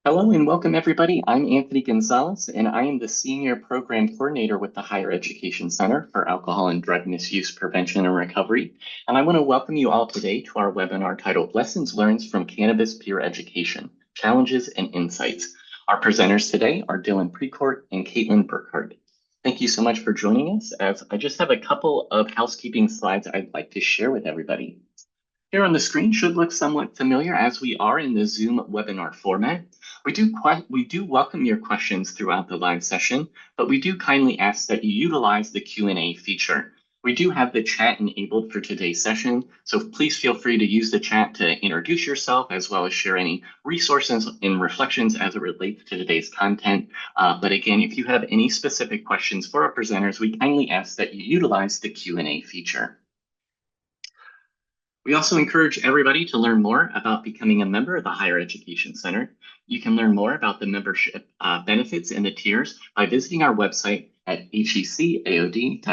Hello and welcome everybody. I'm Anthony Gonzalez and I am the Senior Program Coordinator with the Higher Education Center for Alcohol and Drug Misuse Prevention and Recovery. And I want to welcome you all today to our webinar titled Lessons Learned from Cannabis Peer Education, Challenges and Insights. Our presenters today are Dylan Precourt and Kaitlyn Burkhardt. Thank you so much for joining us, as I just have a couple of housekeeping slides I'd like to share with everybody. Here on the screen should look somewhat familiar as we are in the Zoom webinar format. We do welcome your questions throughout the live session, but we do kindly ask that you utilize the Q&A feature. We do have the chat enabled for today's session, so please feel free to use the chat to introduce yourself as well as share any resources and reflections as it relates to today's content. But again, if you have any specific questions for our presenters, we kindly ask that you utilize the Q&A feature. We also encourage everybody to learn more about becoming a member of the Higher Education Center. You can learn more about the membership benefits and the tiers by visiting our website at hecaod.osu.edu.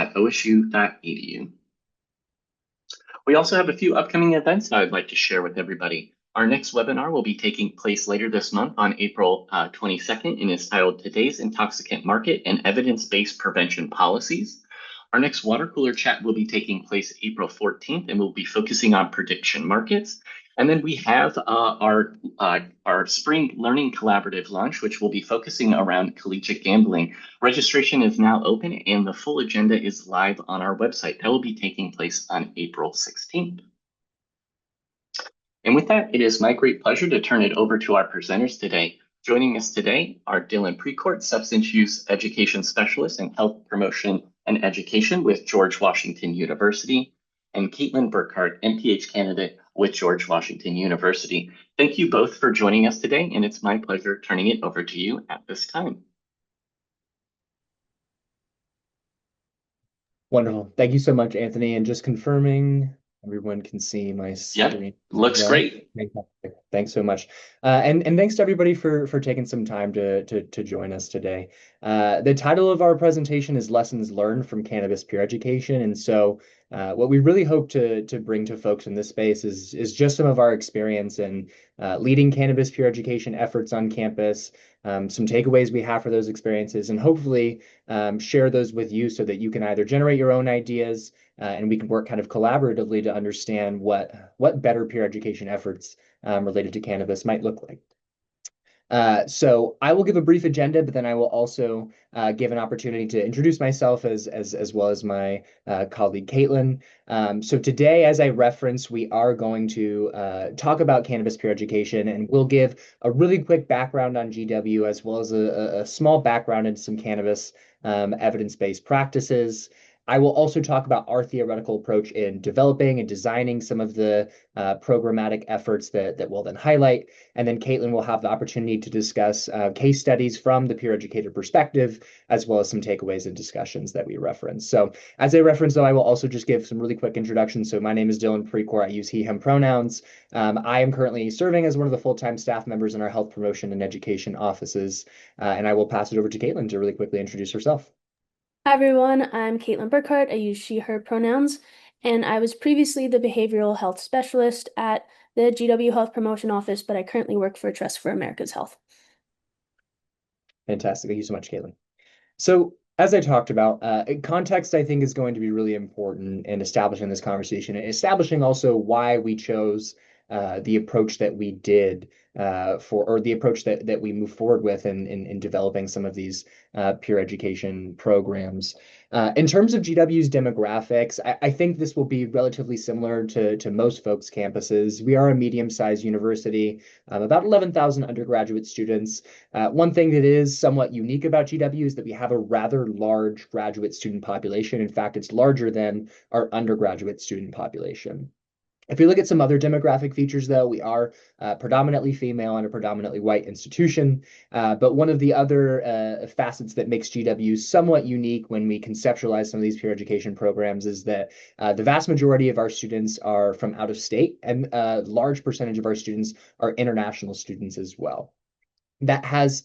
We also have a few upcoming events that I'd like to share with everybody. Our next webinar will be taking place later this month on April 22nd and is titled Today's Intoxicant Market and Evidence-Based Prevention Policies. Our next water cooler chat will be taking place April 14th and we'll be focusing on prediction markets. And then we have our Spring Learning Collaborative launch, which will be focusing around collegiate gambling. Registration is now open and the full agenda is live on our website. That will be taking place on April 16th. And with that, it is my great pleasure to turn it over to our presenters today. Joining us today are Dylan Precourt, Substance Use Education Specialist in Health Promotion and Education with George Washington University, and Kaitlyn Burkhardt, MPH candidate with George Washington University. Thank you both for joining us today, and it's my pleasure turning it over to you at this time. Wonderful. Thank you so much, Anthony. And just confirming, everyone can see my screen. Yep, looks great. Thanks so much. And thanks to everybody for taking some time to join us today. The title of our presentation is Lessons Learned from Cannabis Peer Education. And so what we really hope to bring to folks in this space is just some of our experience in leading cannabis peer education efforts on campus, some takeaways we have for those experiences, and hopefully share those with you so that you can either generate your own ideas and we can work kind of collaboratively to understand what better peer education efforts related to cannabis might look like. So I will give a brief agenda, but then I will also give an opportunity to introduce myself as well as my colleague Kaitlyn. So today, as I referenced, we are going to talk about cannabis peer education, and we'll give a really quick background on GW as well as a small background into some cannabis evidence-based practices. I will also talk about our theoretical approach in developing and designing some of the programmatic efforts that we'll then highlight. And then Kaitlyn will have the opportunity to discuss case studies from the peer educator perspective, as well as some takeaways and discussions that we reference. So as I referenced, though, I will also just give some really quick introductions. So my name is Dylan Precourt. I use he, him pronouns. I am currently serving as one of the full-time staff members in our health promotion and education offices. And I will pass it over to Kaitlyn to really quickly introduce herself. Hi everyone, I'm Kaitlyn Burkhardt. I use she, her pronouns, and I was previously the behavioral health specialist at the GW Health Promotion Office, but I currently work for Trust for America's Health. Fantastic. Thank you so much, Kaitlyn. So as I talked about, context, I think, is going to be really important in establishing this conversation, and establishing also why we chose the approach that we did or the approach that we move forward with in developing some of these peer education programs. In terms of GW's demographics, I think this will be relatively similar to most folks' campuses. We are a medium-sized university, about 11,000 undergraduate students. One thing that is somewhat unique about GW is that we have a rather large graduate student population. In fact, it's larger than our undergraduate student population. If we look at some other demographic features, though, we are predominantly female and a predominantly white institution. But one of the other facets that makes GW somewhat unique when we conceptualize some of these peer education programs is that the vast majority of our students are from out of state, and a large percentage of our students are international students as well. that has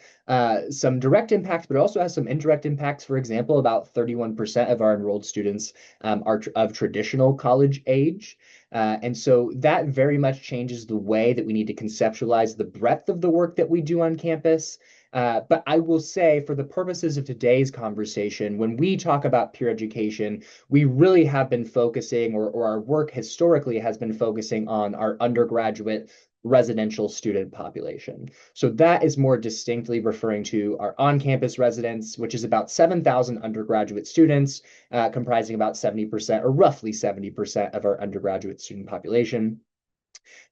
some direct impacts, but also has some indirect impacts. For example, about 31% of our enrolled students are of traditional college age. And so that very much changes the way that we need to conceptualize the breadth of the work that we do on campus. But I will say, for the purposes of today's conversation, when we talk about peer education, we really have been focusing, or our work historically has been focusing on our undergraduate residential student population. So that is more distinctly referring to our on-campus residents, which is about 7,000 undergraduate students, comprising about 70% or roughly 70% of our undergraduate student population.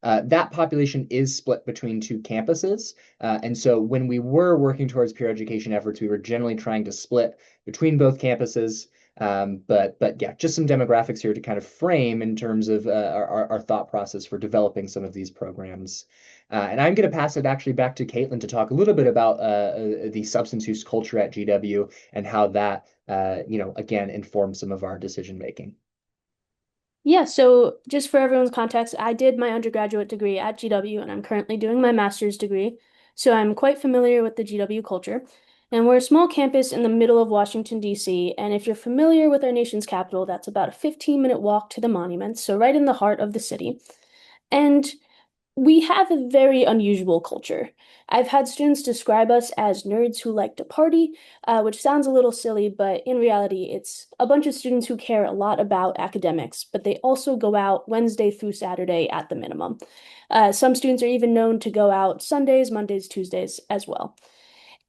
That population is split between two campuses. And so when we were working towards peer education efforts, we were generally trying to split between both campuses. But yeah, just some demographics here to kind of frame in terms of our thought process for developing some of these programs. And I'm going to pass it actually back to Kaitlyn to talk a little bit about the substance use culture at GW and how that, again, informs some of our decision making. Yeah, so just for everyone's context, I did my undergraduate degree at GW and I'm currently doing my master's degree. So I'm quite familiar with the GW culture. And we're a small campus in the middle of Washington, D.C. And if you're familiar with our nation's capital, that's about a 15-minute walk to the monuments, so right in the heart of the city. And we have a very unusual culture. I've had students describe us as nerds who like to party, which sounds a little silly, but in reality, it's a bunch of students who care a lot about academics, but they also go out Wednesday through Saturday at the minimum. Some students are even known to go out Sundays, Mondays, Tuesdays as well.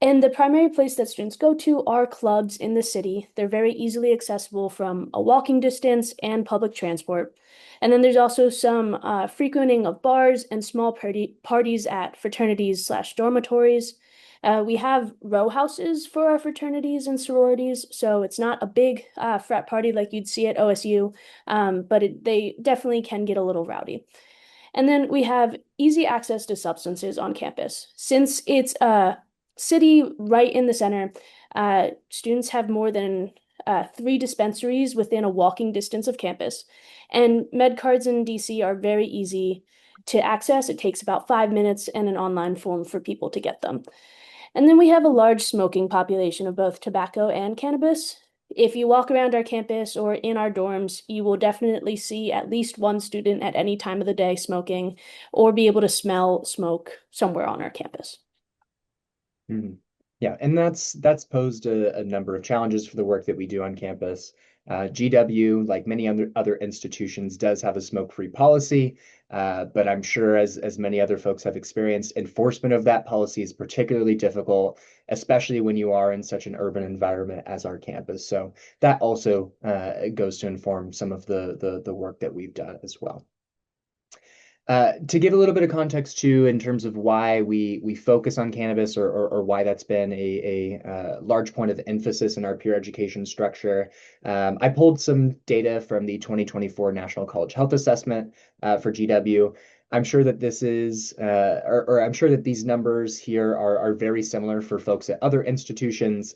And the primary place that students go to are clubs in the city. They're very easily accessible from a walking distance and public transport. And then there's also some frequenting of bars and small parties at fraternities slash dormitories. We have row houses for our fraternities and sororities, so it's not a big frat party like you'd see at OSU, but they definitely can get a little rowdy. And then we have easy access to substances on campus. Since it's a city right in the center, students have more than 3 dispensaries within a walking distance of campus. And med cards in DC are very easy to access. It takes about 5 minutes and an online form for people to get them. And then we have a large smoking population of both tobacco and cannabis. If you walk around our campus or in our dorms, you will definitely see at least one student at any time of the day smoking or be able to smell smoke somewhere on our campus. Mhm. Yeah, and that's posed a number of challenges for the work that we do on campus. GW, like many other institutions, does have a smoke-free policy, but I'm sure as many other folks have experienced, enforcement of that policy is particularly difficult, especially when you are in such an urban environment as our campus. So that also goes to inform some of the work that we've done as well. To give a little bit of context too, in terms of why we focus on cannabis or why that's been a large point of emphasis in our peer education structure, I pulled some data from the 2024 National College Health Assessment for GW. I'm sure that this is, or I'm sure that these numbers here are very similar for folks at other institutions.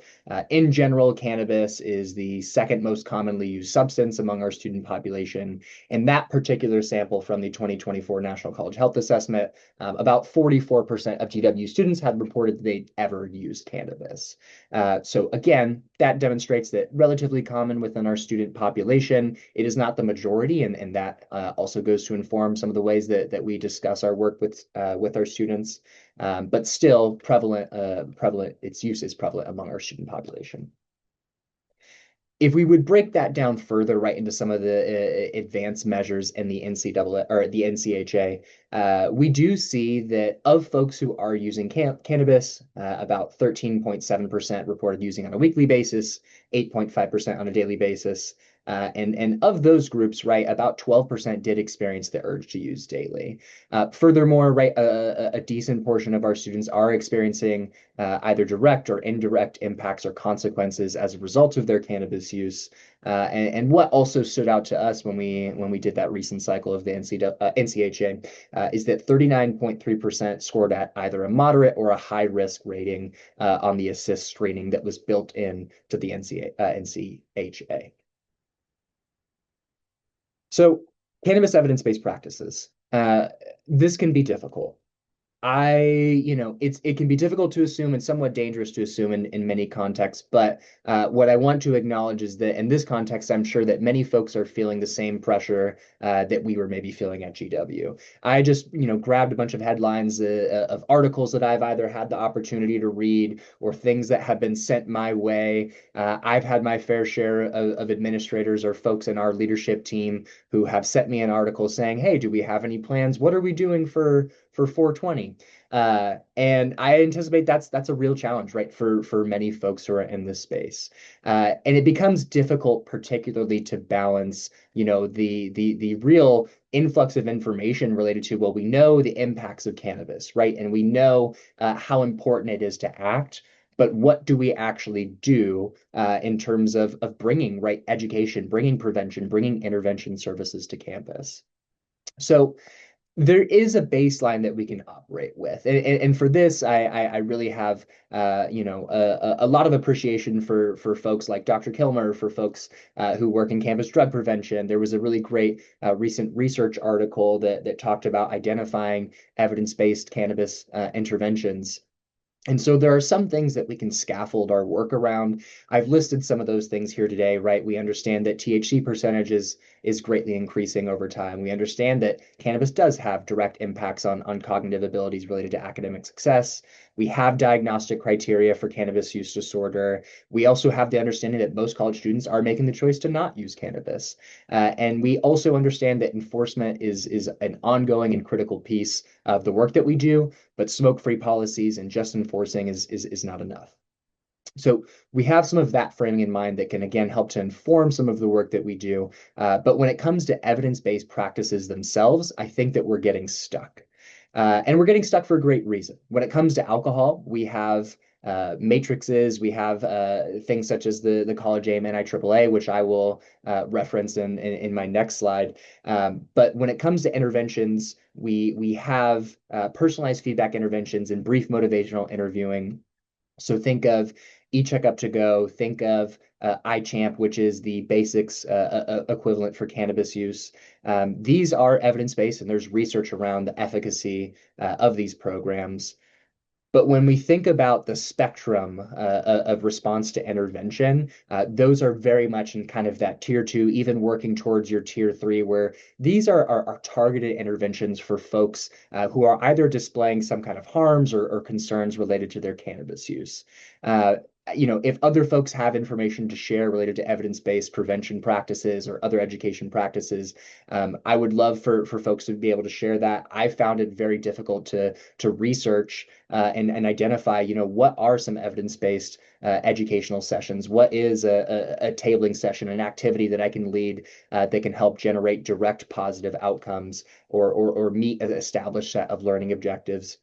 In general, cannabis is the second most commonly used substance among our student population. In that particular sample from the 2024 National College Health Assessment, about 44% of GW students had reported that they'd ever used cannabis. So again, that demonstrates that relatively common within our student population. It is not the majority, and that also goes to inform some of the ways that we discuss our work with our students. But still prevalent, its use is prevalent among our student population. If we would break that down further right into some of the advanced measures in the NCAA or the NCHA, we do see that of folks who are using cannabis, about 13.7% reported using on a weekly basis, 8.5% on a daily basis. And of those groups, right, about 12% did experience the urge to use daily. Furthermore, right, a decent portion of our students are experiencing either direct or indirect impacts or consequences as a result of their cannabis use. And what also stood out to us when we did that recent cycle of the NCHA is that 39.3% scored at either a moderate or a high risk rating on the assist screening that was built in to the NCHA. So cannabis evidence-based practices. This can be difficult. it can be difficult to assume and somewhat dangerous to assume in many contexts. But what I want to acknowledge is that in this context, I'm sure that many folks are feeling the same pressure that we were maybe feeling at GW. I just, grabbed a bunch of headlines of articles that I've either had the opportunity to read or things that have been sent my way. I've had my fair share of administrators or folks in our leadership team who have sent me an article saying, "Hey, do we have any plans? What are we doing for 420?" And I anticipate that's a real challenge, right, for many folks who are in this space. And it becomes difficult, particularly to balance, the real influx of information related to, well, we know the impacts of cannabis, right? And we know how important it is to act. But what do we actually do in terms of bringing right education, bringing prevention, bringing intervention services to campus? So there is a baseline that we can operate with, and for this, I really have a lot of appreciation for folks like Dr. Kilmer, for folks who work in campus drug prevention. There was a really great recent research article that talked about identifying evidence-based cannabis interventions. And so there are some things that we can scaffold our work around. I've listed some of those things here today, right? We understand that THC percentage is greatly increasing over time. We understand that cannabis does have direct impacts on cognitive abilities related to academic success. We have diagnostic criteria for cannabis use disorder. We also have the understanding that most college students are making the choice to not use cannabis. And we also understand that enforcement is an ongoing and critical piece of the work that we do, but smoke-free policies and just enforcing is not enough. So we have some of that framing in mind that can, again, help to inform some of the work that we do. But when it comes to evidence-based practices themselves, I think that we're getting stuck. And we're getting stuck for a great reason. When it comes to alcohol, we have matrices, we have things such as the College Aim NIAAA, which I will reference in my next slide. But when it comes to interventions, we have personalized feedback interventions and brief motivational interviewing. So think of eCheckup to Go, think of iChamp, which is the basics equivalent for cannabis use. These are evidence-based, and there's research around the efficacy of these programs. But when we think about the spectrum of response to intervention, those are very much in kind of that tier 2, even working towards your tier 3, where these are targeted interventions for folks who are either displaying some kind of harms or concerns related to their cannabis use. If other folks have information to share related to evidence-based prevention practices or other education practices, I would love for folks to be able to share that. I found it very difficult to research and identify, what are some evidence-based educational sessions? What is a tabling session, an activity that I can lead that can help generate direct positive outcomes or meet an established set of learning objectives?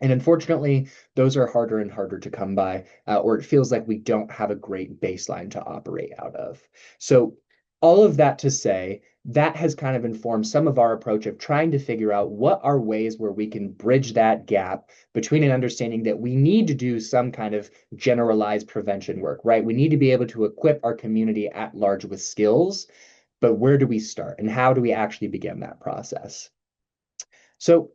And unfortunately, those are harder and harder to come by, or it feels like we don't have a great baseline to operate out of. So all of that to say, that has kind of informed some of our approach of trying to figure out what are ways where we can bridge that gap between an understanding that we need to do some kind of generalized prevention work, right? We need to be able to equip our community at large with skills, but where do we start and how do we actually begin that process? So,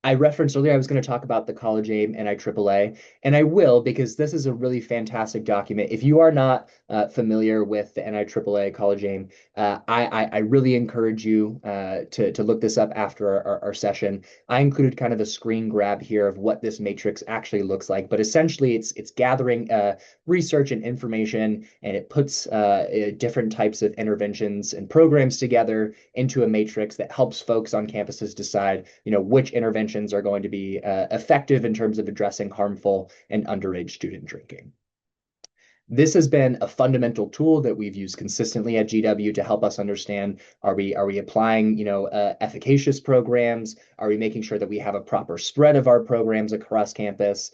I referenced earlier I was going to talk about the College Aim NIAAA, and I will because this is a really fantastic document. If you are not familiar with the NIAAA College Aim, I really encourage you to look this up after our session. I included kind of a screen grab here of what this matrix actually looks like, but essentially it's gathering research and information, and it puts different types of interventions and programs together into a matrix that helps folks on campuses decide, which interventions are going to be effective in terms of addressing harmful and underage student drinking. This has been a fundamental tool that we've used consistently at GW to help us understand, are we applying, efficacious programs? Are we making sure that we have a proper spread of our programs across campus?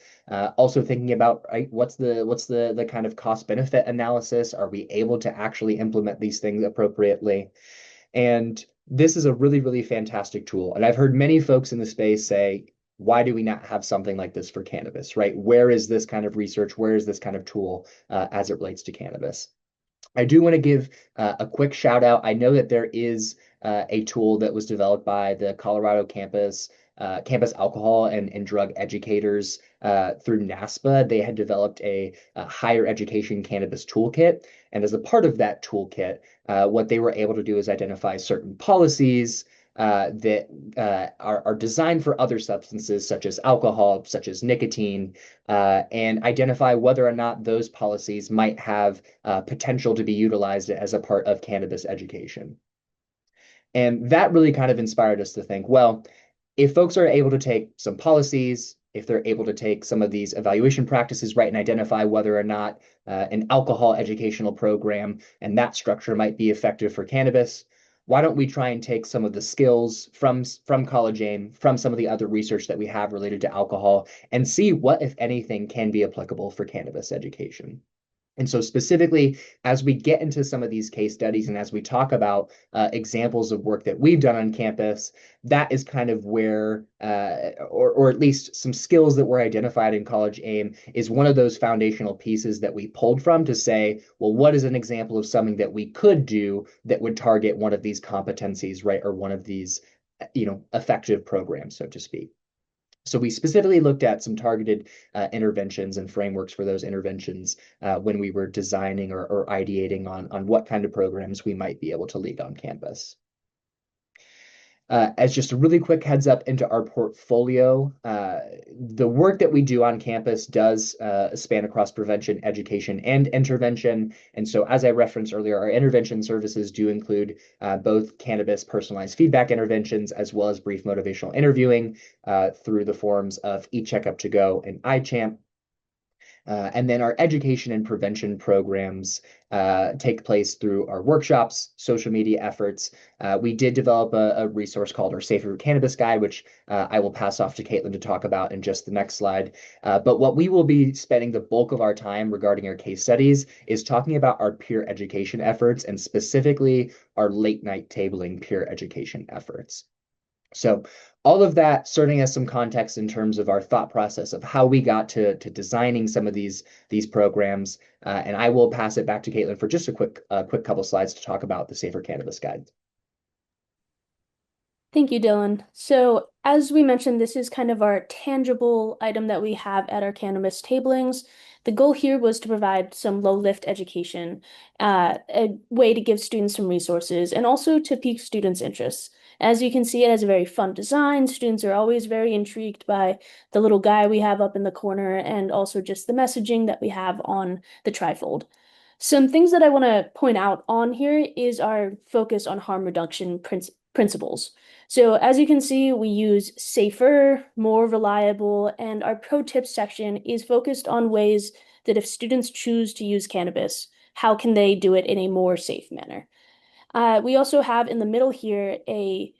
Also thinking about, right, what's the kind of cost benefit analysis? Are we able to actually implement these things appropriately? And this is a really, really fantastic tool. And I've heard many folks in the space say, why do we not have something like this for cannabis, right? Where is this kind of research? Where is this kind of tool as it relates to cannabis? I do want to give a quick shout out. I know that there is a tool that was developed by the Colorado campus campus alcohol and drug educators through NASPA. They had developed a higher education cannabis toolkit. And as a part of that toolkit, what they were able to do is identify certain policies that are designed for other substances, such as alcohol, such as nicotine, and identify whether or not those policies might have potential to be utilized as a part of cannabis education. And that really kind of inspired us to think, well, if folks are able to take some policies, if they're able to take some of these evaluation practices right and identify whether or not an alcohol educational program and that structure might be effective for cannabis, why don't we try and take some of the skills from College AIM, from some of the other research that we have related to alcohol, and see what, if anything, can be applicable for cannabis education. And so specifically, as we get into some of these case studies and as we talk about examples of work that we've done on campus, that is kind of where, or at least some skills that were identified in College AIM is one of those foundational pieces that we pulled from to say, well, what is an example of something that we could do that would target one of these competencies, right? Or one of these, effective programs, so to speak. So we specifically looked at some targeted interventions and frameworks for those interventions when we were designing or ideating on what kind of programs we might be able to lead on campus. As just a really quick heads up into our portfolio, the work that we do on campus does span across prevention, education, and intervention. And so as I referenced earlier, our intervention services do include both cannabis personalized feedback interventions as well as brief motivational interviewing through the forms of eCheckup to Go and iChamp. And then our education and prevention programs take place through our workshops, social media efforts. We did develop a resource called our Safer Cannabis Guide, which I will pass off to Kaitlyn to talk about in just the next slide. But what we will be spending the bulk of our time regarding our case studies is talking about our peer education efforts and specifically our late night tabling peer education efforts. So all of that serving as some context in terms of our thought process of how we got to designing some of these programs. And I will pass it back to Kaitlyn for just a quick couple slides to talk about the Safer Cannabis Guide. Thank you, Dylan. So as we mentioned, this is kind of our tangible item that we have at our cannabis tablings. The goal here was to provide some low-lift education, a way to give students some resources, and also to pique students' interests. As you can see, it has a very fun design. Students are always very intrigued by the little guy we have up in the corner and also just the messaging that we have on the trifold. Some things that I want to point out on here is our focus on harm reduction principles. So as you can see, we use safer, more reliable, and our pro tips section is focused on ways that if students choose to use cannabis, how can they do it in a more safe manner? We also have in the middle here a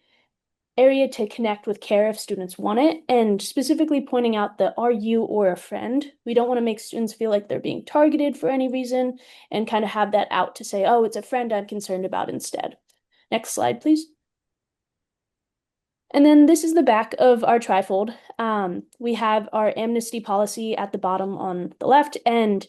area to connect with care if students want it, and specifically pointing out the are you or a friend. We don't want to make students feel like they're being targeted for any reason and kind of have that out to say, oh, it's a friend I'm concerned about instead. Next slide, please. And then this is the back of our trifold. We have our amnesty policy at the bottom on the left, and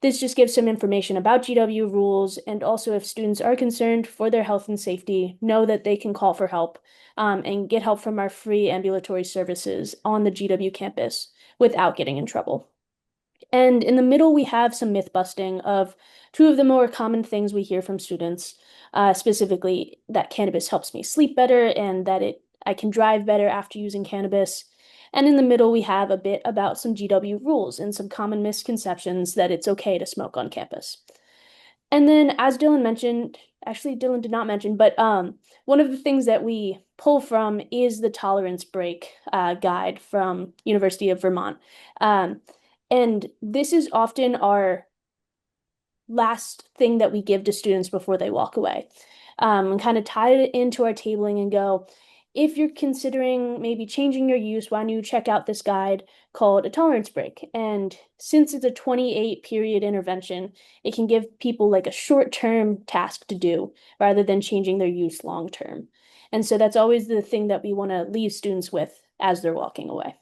this just gives some information about GW rules, and also if students are concerned for their health and safety, know that they can call for help and get help from our free ambulatory services on the GW campus without getting in trouble. And in the middle, we have some myth busting of two of the more common things we hear from students, specifically that cannabis helps me sleep better and that I can drive better after using cannabis. And in the middle, we have a bit about some GW rules and some common misconceptions that it's okay to smoke on campus. And then, as Dylan mentioned, actually Dylan did not mention, but one of the things that we pull from is the tolerance break guide from University of Vermont. And this is often our last thing that we give to students before they walk away. And kind of tie it into our tabling and go, if you're considering maybe changing your use, why don't you check out this guide called a tolerance break? And since it's a 28-period intervention, it can give people like a short-term task to do rather than changing their use long-term. And so that's always the thing that we want to leave students with as they're walking away.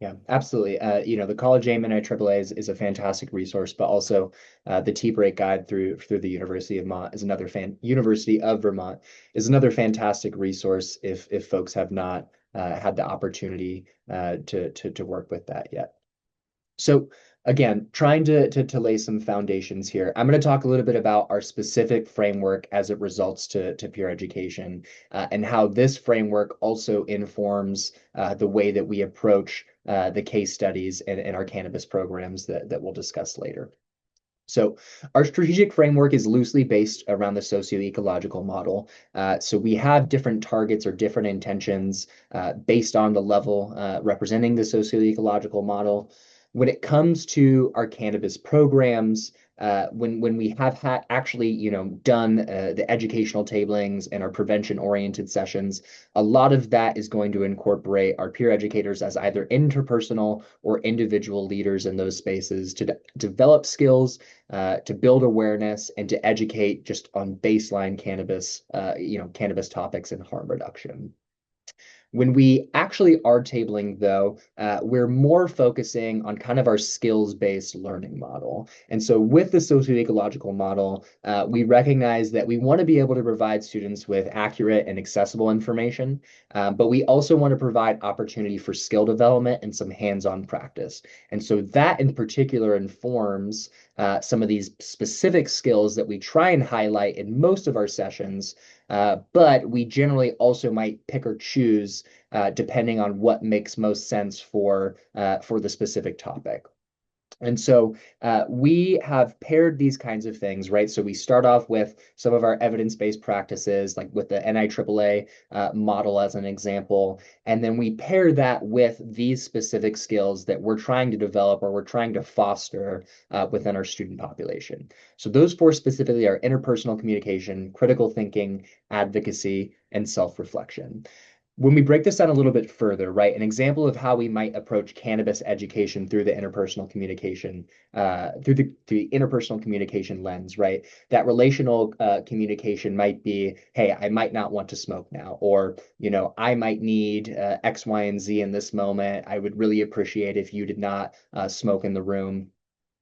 Yeah, absolutely. The College AIM and IAAA is a fantastic resource, but also the Tea Break Guide through the University of Vermont is another fantastic resource if folks have not had the opportunity to work with that yet. So again, trying to lay some foundations here. I'm going to talk a little bit about our specific framework as it results to peer education, and how this framework also informs the way that we approach the case studies in our cannabis programs that we'll discuss later. So our strategic framework is loosely based around the socio-ecological model. So we have different targets or different intentions based on the level representing the socio-ecological model. When it comes to our cannabis programs, when we have actually done the educational tablings and our prevention-oriented sessions, a lot of that is going to incorporate our peer educators as either interpersonal or individual leaders in those spaces to develop skills, to build awareness, and to educate just on baseline cannabis, cannabis topics and harm reduction. When we actually are tabling, though, we're more focusing on kind of our skills-based learning model. And so with the socio-ecological model, we recognize that we want to be able to provide students with accurate and accessible information, but we also want to provide opportunity for skill development and some hands-on practice. And so that in particular informs some of these specific skills that we try and highlight in most of our sessions, but we generally also might pick or choose depending on what makes most sense for the specific topic. And so we have paired these kinds of things, right? So we start off with some of our evidence-based practices, like with the NIAAA model as an example, and then we pair that with these specific skills that we're trying to develop or we're trying to foster within our student population. So those four specifically are interpersonal communication, critical thinking, advocacy, and self-reflection. When we break this down a little bit further, right, an example of how we might approach cannabis education through the interpersonal communication, through the interpersonal communication lens, right, that relational communication might be, hey, I might not want to smoke now, or, I might need X, Y, and Z in this moment. I would really appreciate if you did not smoke in the room.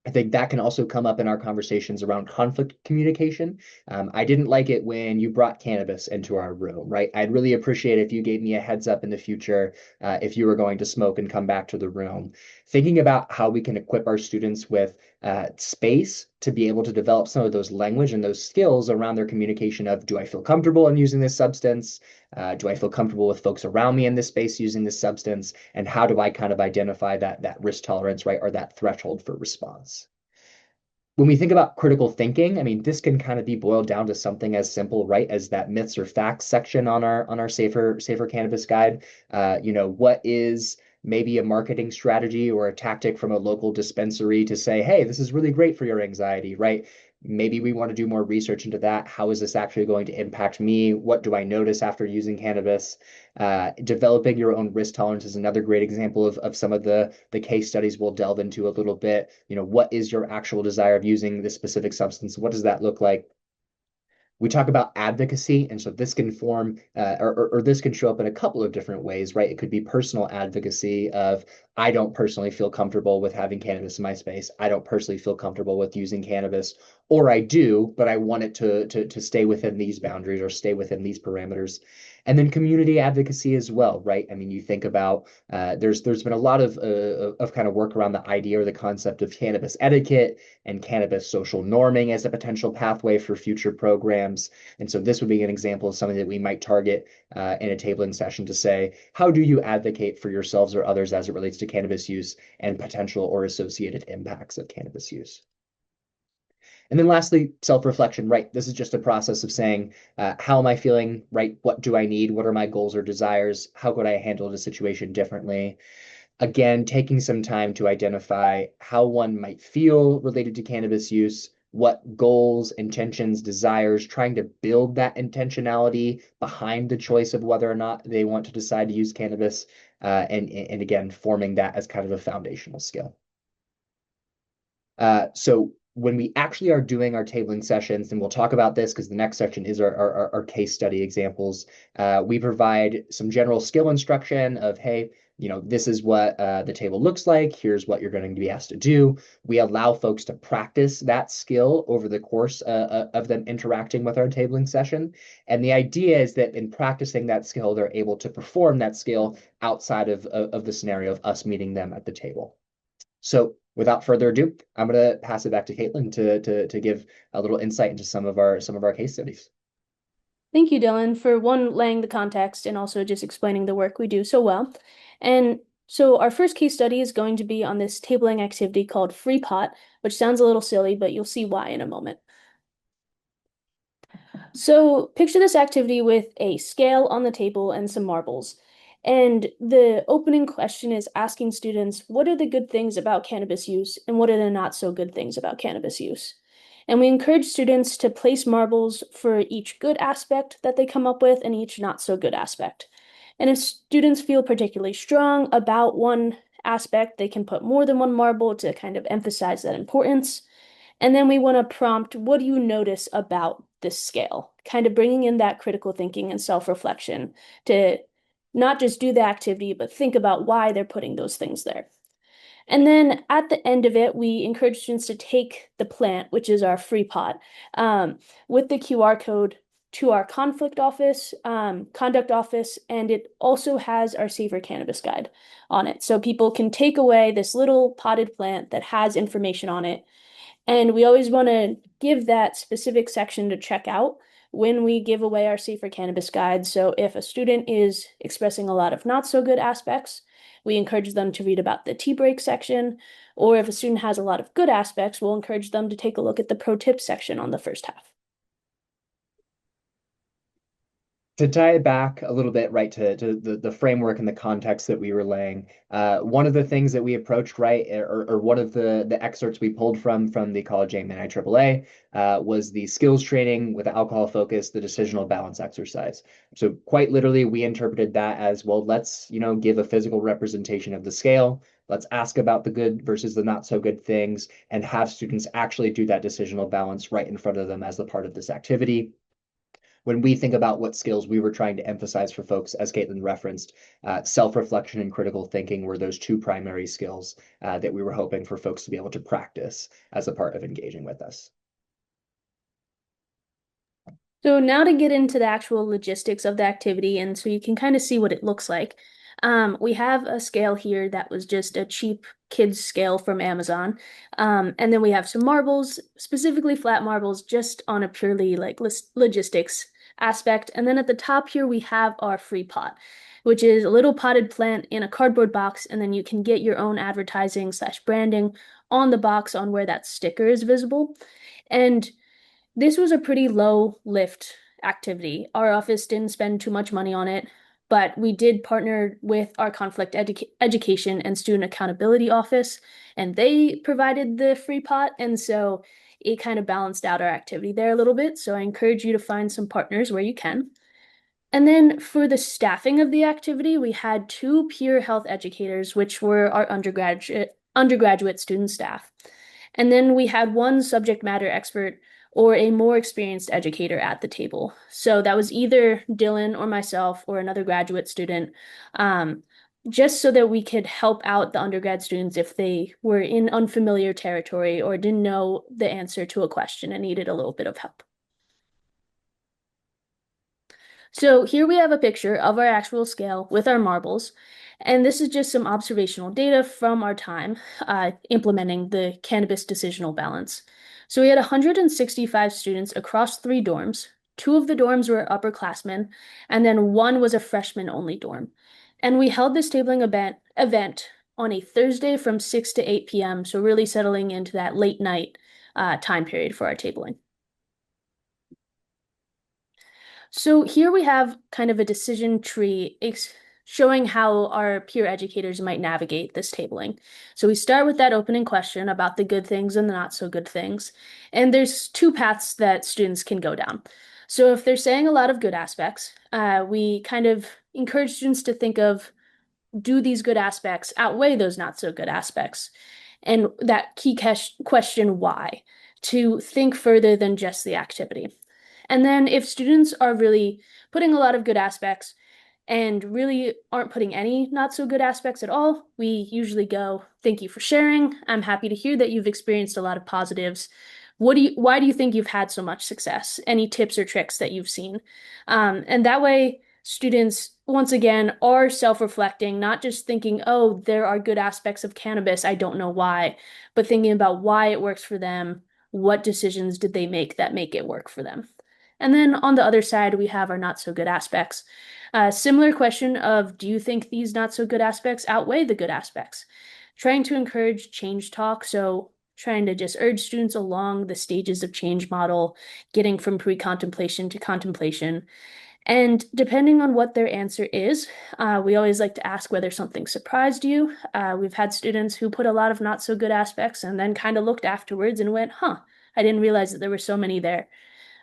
I think that can also come up in our conversations around conflict communication. I didn't like it when you brought cannabis into our room, right? I'd really appreciate if you gave me a heads up in the future if you were going to smoke and come back to the room. Thinking about how we can equip our students with space to be able to develop some of those language and those skills around their communication of, do I feel comfortable in using this substance? Do I feel comfortable with folks around me in this space using this substance? And how do I kind of identify that risk tolerance, right, or that threshold for response? When we think about critical thinking, I mean, this can kind of be boiled down to something as simple, right, as that myths or facts section on our safer cannabis guide. What is maybe a marketing strategy or a tactic from a local dispensary to say, hey, this is really great for your anxiety, right? Maybe we want to do more research into that. How is this actually going to impact me? What do I notice after using cannabis? Developing your own risk tolerance is another great example of some of the case studies we'll delve into a little bit. What is your actual desire of using this specific substance? What does that look like? We talk about advocacy, and so this can form or this can show up in a couple of different ways, right? It could be personal advocacy of, I don't personally feel comfortable with having cannabis in my space. I don't personally feel comfortable with using cannabis, or I do, but I want it to stay within these boundaries or stay within these parameters. And then community advocacy as well, right? I mean, you think about there's been a lot of kind of work around the idea or the concept of cannabis etiquette and cannabis social norming as a potential pathway for future programs. And so this would be an example of something that we might target in a tabling session to say, how do you advocate for yourselves or others as it relates to cannabis use and potential or associated impacts of cannabis use? And then lastly, self-reflection, right? This is just a process of saying, how am I feeling, right? What do I need? What are my goals or desires? How could I handle the situation differently? Again, taking some time to identify how one might feel related to cannabis use, what goals, intentions, desires, trying to build that intentionality behind the choice of whether or not they want to decide to use cannabis, and again, forming that as kind of a foundational skill. So when we actually are doing our tabling sessions, and we'll talk about this because the next section is our case study examples, we provide some general skill instruction of, hey, this is what the table looks like. Here's what you're going to be asked to do. We allow folks to practice that skill over the course of them interacting with our tabling session. And the idea is that in practicing that skill, they're able to perform that skill outside of the scenario of us meeting them at the table. So without further ado, I'm going to pass it back to Kaitlyn to give a little insight into some of our case studies. Thank you, Dylan, for laying the context and also just explaining the work we do so well. And so our first case study is going to be on this tabling activity called free pot, which sounds a little silly, but you'll see why in a moment. So picture this activity with a scale on the table and some marbles. And the opening question is asking students, what are the good things about cannabis use and what are the not so good things about cannabis use? And we encourage students to place marbles for each good aspect that they come up with and each not so good aspect. And if students feel particularly strong about one aspect, they can put more than one marble to kind of emphasize that importance. And then we want to prompt, what do you notice about this scale? Kind of bringing in that critical thinking and self-reflection to not just do the activity, but think about why they're putting those things there. And then at the end of it, we encourage students to take the plant, which is our free pot, with the QR code to our conduct office, and it also has our safer cannabis guide on it. So people can take away this little potted plant that has information on it. And we always want to give that specific section to check out when we give away our safer cannabis guide. So if a student is expressing a lot of not so good aspects, we encourage them to read about the tea break section. Or if a student has a lot of good aspects, we'll encourage them to take a look at the pro tip section on the first half. To tie it back a little bit, right, to the framework and the context that we were laying, one of the things that we approached, right, or one of the excerpts we pulled from the College Aim and IAAA was the skills training with alcohol focus, the decisional balance exercise. So quite literally, we interpreted that as, well, let's, give a physical representation of the scale. Let's ask about the good versus the not so good things and have students actually do that decisional balance right in front of them as the part of this activity. When we think about what skills we were trying to emphasize for folks, as Kaitlyn referenced, self-reflection and critical thinking were those two primary skills that we were hoping for folks to be able to practice as a part of engaging with us. So now to get into the actual logistics of the activity, and so you can kind of see what it looks like. We have a scale here that was just a cheap kids scale from Amazon. And then we have some marbles, specifically flat marbles, just on a purely like logistics aspect. And then at the top here, we have our free pot, which is a little potted plant in a cardboard box. And then you can get your own advertising / branding on the box on where that sticker is visible. And this was a pretty low lift activity. Our office didn't spend too much money on it, but we did partner with our conflict education and student accountability office, and they provided the free pot. And so it kind of balanced out our activity there a little bit. So I encourage you to find some partners where you can. And then for the staffing of the activity, we had 2 peer health educators, which were our undergraduate student staff. And then we had 1 subject matter expert or a more experienced educator at the table. So that was either Dylan or myself or another graduate student, just so that we could help out the undergrad students if they were in unfamiliar territory or didn't know the answer to a question and needed a little bit of help. So here we have a picture of our actual scale with our marbles. And this is just some observational data from our time implementing the cannabis decisional balance. So we had 165 students across 3 dorms. 2 of the dorms were upperclassmen, and then 1 was a freshman-only dorm. And we held this tabling event on a Thursday from 6 to 8 p.m., so really settling into that late night time period for our tabling. So here we have kind of a decision tree showing how our peer educators might navigate this tabling. So we start with that opening question about the good things and the not so good things. And there's 2 paths that students can go down. So if they're saying a lot of good aspects, we kind of encourage students to think of, do these good aspects outweigh those not so good aspects? And that key question, why? To think further than just the activity. And then if students are really putting a lot of good aspects, and really aren't putting any not so good aspects at all, we usually go, "Thank you for sharing. I'm happy to hear that you've experienced a lot of positives. Why do you think you've had so much success? Any tips or tricks that you've seen?" And that way, students, once again, are self-reflecting, not just thinking, "Oh, there are good aspects of cannabis, I don't know why," but thinking about why it works for them, what decisions did they make that make it work for them. And then on the other side, we have our not so good aspects. Similar question of, do you think these not so good aspects outweigh the good aspects? Trying to encourage change talk. So trying to just urge students along the stages of change model, getting from pre-contemplation to contemplation. And depending on what their answer is, we always like to ask whether something surprised you. We've had students who put a lot of not so good aspects and then kind of looked afterwards and went, "Huh, I didn't realize that there were so many there."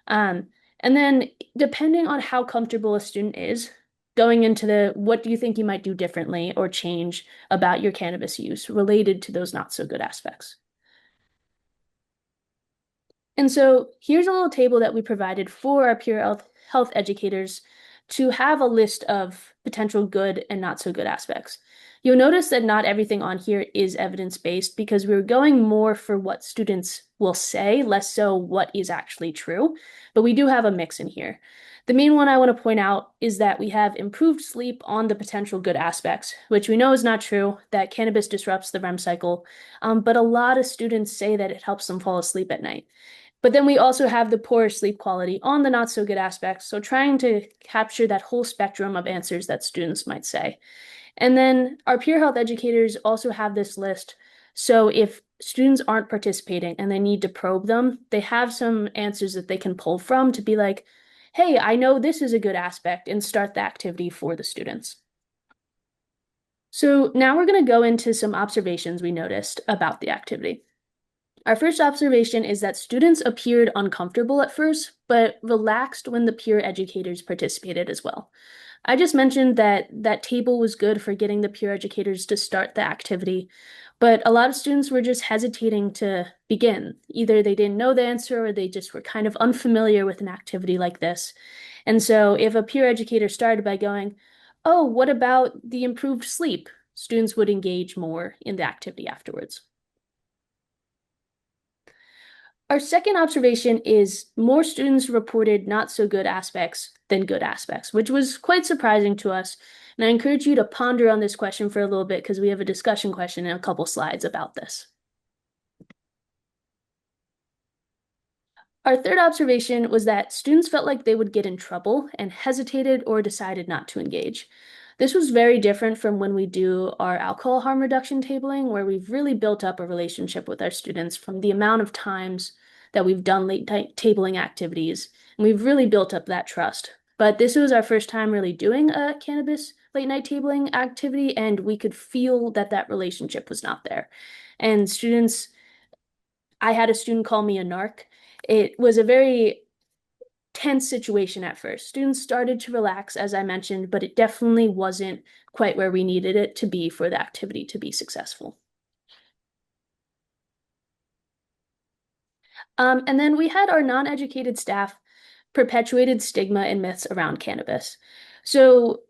Um, and then depending on how comfortable a student is, going into the what do you think you might do differently or change about your cannabis use related to those not so good aspects. And so here's a little table that we provided for our peer health educators to have a list of potential good and not so good aspects. You'll notice that not everything on here is evidence-based because we're going more for what students will say, less so what is actually true, but we do have a mix in here. The main one I want to point out is that we have improved sleep on the potential good aspects, which we know is not true, that cannabis disrupts the REM cycle, but a lot of students say that it helps them fall asleep at night. But then we also have the poor sleep quality on the not so good aspects. So trying to capture that whole spectrum of answers that students might say. And then our peer health educators also have this list. So if students aren't participating and they need to probe them, they have some answers that they can pull from to be like, "Hey, I know this is a good aspect," and start the activity for the students. So now we're going to go into some observations we noticed about the activity. Our first observation is that students appeared uncomfortable at first, but relaxed when the peer educators participated as well. I just mentioned that that table was good for getting the peer educators to start the activity, but a lot of students were just hesitating to begin. Either they didn't know the answer or they just were kind of unfamiliar with an activity like this. And so if a peer educator started by going, "Oh, what about the improved sleep?" students would engage more in the activity afterwards. Our second observation is more students reported not so good aspects than good aspects, which was quite surprising to us. And I encourage you to ponder on this question for a little bit because we have a discussion question in a couple slides about this. Our third observation was that students felt like they would get in trouble and hesitated or decided not to engage. This was very different from when we do our alcohol harm reduction tabling, where we've really built up a relationship with our students from the amount of times that we've done late night tabling activities, and we've really built up that trust. But this was our first time really doing a cannabis late night tabling activity, and we could feel that that relationship was not there. And students, I had a student call me a narc. It was a very tense situation at first. Students started to relax, as I mentioned, but it definitely wasn't quite where we needed it to be for the activity to be successful. And then we had our non-educated staff perpetuated stigma and myths around cannabis. So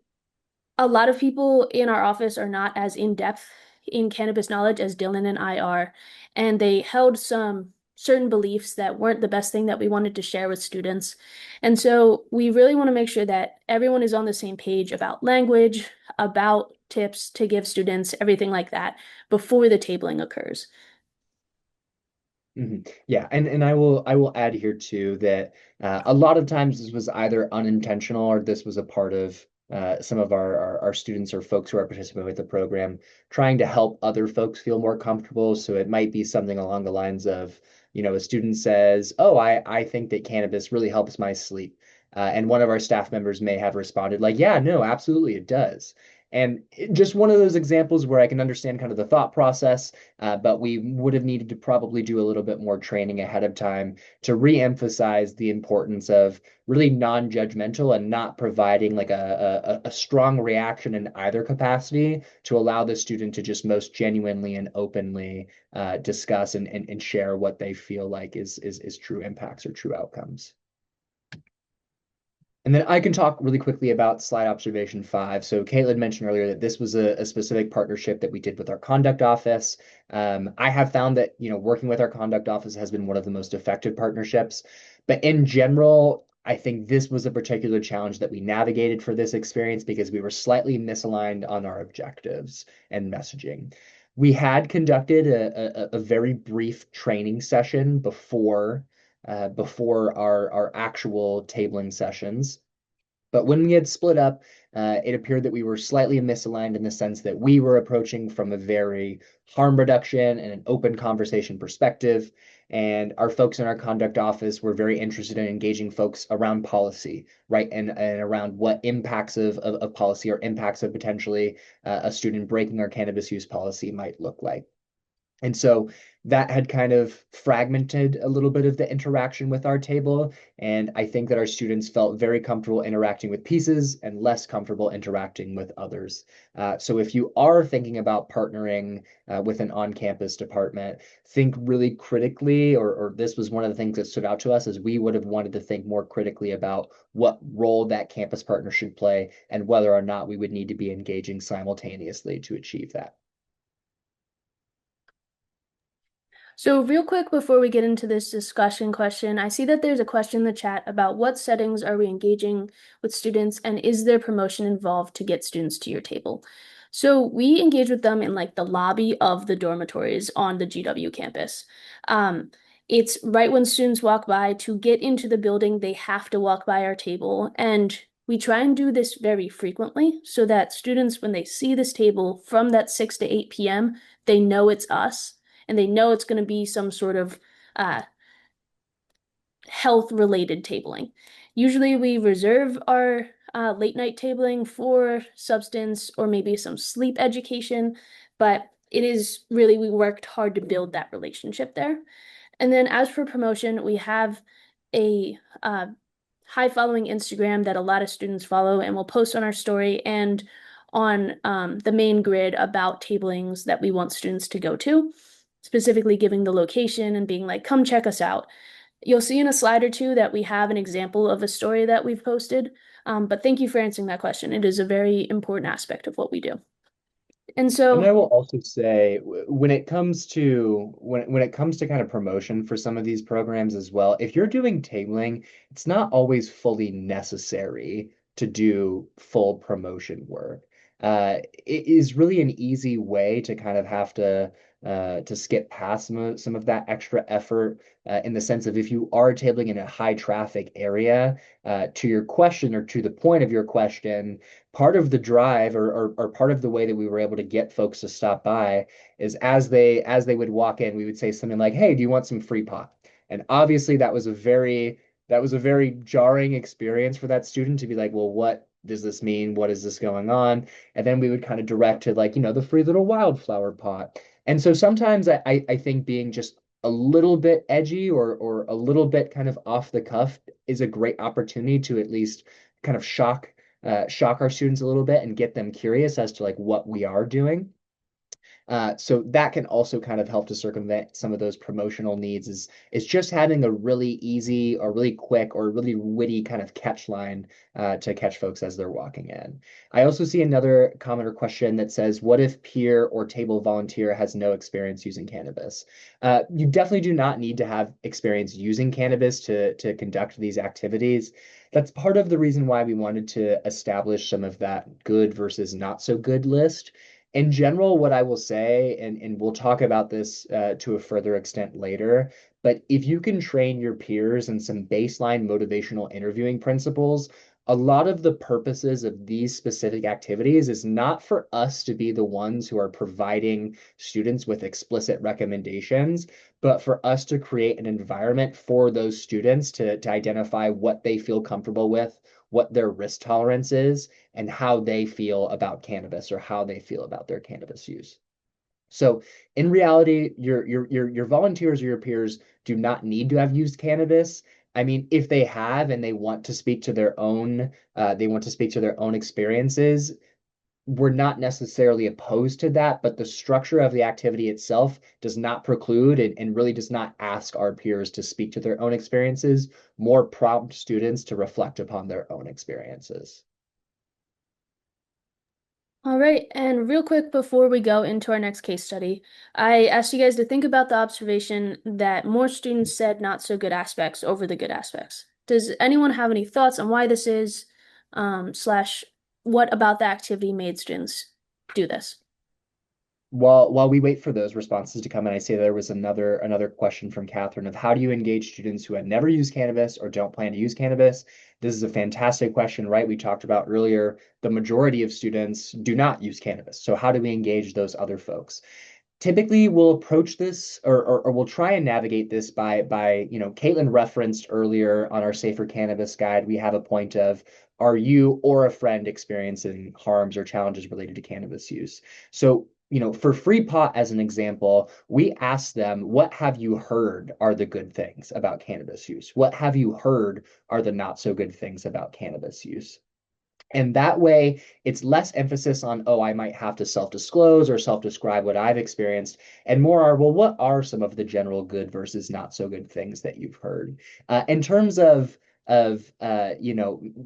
a lot of people in our office are not as in-depth in cannabis knowledge as Dylan and I are, and they held some certain beliefs that weren't the best thing that we wanted to share with students. And so we really want to make sure that everyone is on the same page about language, about tips to give students, everything like that before the tabling occurs. Yeah, and I will add here too that a lot of times this was either unintentional or this was a part of some of our students or folks who are participating with the program trying to help other folks feel more comfortable. So it might be something along the lines of, a student says, "Oh, I think that cannabis really helps my sleep." And one of our staff members may have responded like, "Yeah, no, absolutely, it does." And just one of those examples where I can understand kind of the thought process, but we would have needed to probably do a little bit more training ahead of time to re-emphasize the importance of really non-judgmental and not providing like a strong reaction in either capacity to allow the student to just most genuinely and openly discuss and share what they feel like is true impacts or true outcomes. And then I can talk really quickly about slide observation 5. So Kaitlyn mentioned earlier that this was a specific partnership that we did with our conduct office. I have found that, working with our conduct office has been one of the most effective partnerships. But in general, I think this was a particular challenge that we navigated for this experience because we were slightly misaligned on our objectives and messaging. We had conducted a very brief training session before our actual tabling sessions. But when we had split up, it appeared that we were slightly misaligned in the sense that we were approaching from a very harm reduction and an open conversation perspective. And our folks in our conduct office were very interested in engaging folks around policy, right? And around what impacts of policy or impacts of potentially a student breaking our cannabis use policy might look like. And so that had kind of fragmented a little bit of the interaction with our table. And I think that our students felt very comfortable interacting with pieces and less comfortable interacting with others. So if you are thinking about partnering with an on-campus department, think really critically, or this was one of the things that stood out to us, is we would have wanted to think more critically about what role that campus partner should play and whether or not we would need to be engaging simultaneously to achieve that. So real quick before we get into this discussion question, I see that there's a question in the chat about what settings are we engaging with students and is there promotion involved to get students to your table? So we engage with them in like the lobby of the dormitories on the GW campus. It's right when students walk by. To get into the building, they have to walk by our table. And we try and do this very frequently so that students, when they see this table from that 6 to 8 p.m., they know it's us and they know it's going to be some sort of health related tabling. Usually we reserve our late night tabling for substance or maybe some sleep education, but it is really, we worked hard to build that relationship there. And then as for promotion, we have a high following Instagram that a lot of students follow, and we'll post on our story and on the main grid about tablings that we want students to go to, specifically giving the location and being like, come check us out. You'll see in a slide or two that we have an example of a story that we've posted. But thank you for answering that question. It is a very important aspect of what we do. And And I so, will also say when it comes to when it comes to kind of promotion for some of these programs as well, if you're doing tabling, it's not always fully necessary to do full promotion work. It is really an easy way to kind of have to skip past some of that extra effort in the sense of if you are tabling in a high traffic area, to your question or to the point of your question, part of the drive or part of the way that we were able to get folks to stop by is as they would walk in, we would say something like, "Hey, do you want some free pot?" And obviously that was a very jarring experience for that student to be like, "Well, what does this mean? What is this going on?" And then we would kind of direct to like, the free little wildflower pot. And so sometimes I think being just a little bit edgy or a little bit kind of off the cuff is a great opportunity to at least kind of shock our students a little bit and get them curious as to like what we are doing. So that can also kind of help to circumvent some of those promotional needs is just having a really easy or really quick or really witty kind of catch line to catch folks as they're walking in. I also see another comment or question that says, what if peer or table volunteer has no experience using cannabis? You definitely do not need to have experience using cannabis to conduct these activities. That's part of the reason why we wanted to establish some of that good versus not so good list. In general, what I will say, and we'll talk about this to a further extent later, but if you can train your peers in some baseline motivational interviewing principles, a lot of the purposes of these specific activities is not for us to be the ones who are providing students with explicit recommendations, but for us to create an environment for those students to identify what they feel comfortable with, what their risk tolerance is, and how they feel about cannabis or how they feel about their cannabis use. So in reality, your volunteers or your peers do not need to have used cannabis. I mean, if they have and they want to speak to their own experiences, we're not necessarily opposed to that, but the structure of the activity itself does not preclude and really does not ask our peers to speak to their own experiences, more prompt students to reflect upon their own experiences. All right, and real quick before we go into our next case study, I asked you guys to think about the observation that more students said not so good aspects over the good aspects. Does anyone have any thoughts on why this is, slash what about the activity made students do this? While we wait for those responses to come in, I say there was another question from Catherine of how do you engage students who had never used cannabis or don't plan to use cannabis? This is a fantastic question, right? We talked about earlier, the majority of students do not use cannabis. So how do we engage those other folks? Typically we'll approach this or we'll try and navigate this by Kaitlyn referenced earlier on our Safer Cannabis guide, we have a point of are you or a friend experiencing harms or challenges related to cannabis use? So for free pot as an example, we ask them, what have you heard are the good things about cannabis use? What have you heard are the not so good things about cannabis use? And that way, it's less emphasis on, oh, I might have to self-disclose or self-describe what I've experienced, and more are, well, what are some of the general good versus not so good things that you've heard? In terms of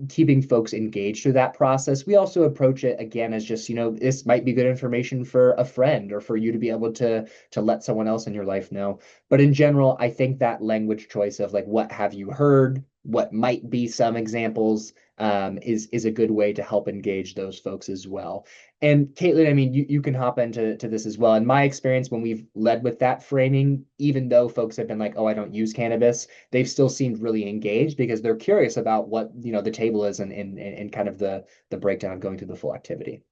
keeping folks engaged through that process, we also approach it again as just, this might be good information for a friend or for you to be able to let someone else in your life know. But in general, I think that language choice of like, what have you heard? What might be some examples is a good way to help engage those folks as well. And Kaitlyn, I mean, you can hop into this as well. In my experience, when we've led with that framing, even though folks have been like, oh, I don't use cannabis, they've still seemed really engaged because they're curious about what, the table is and kind of the breakdown of going through the full activity.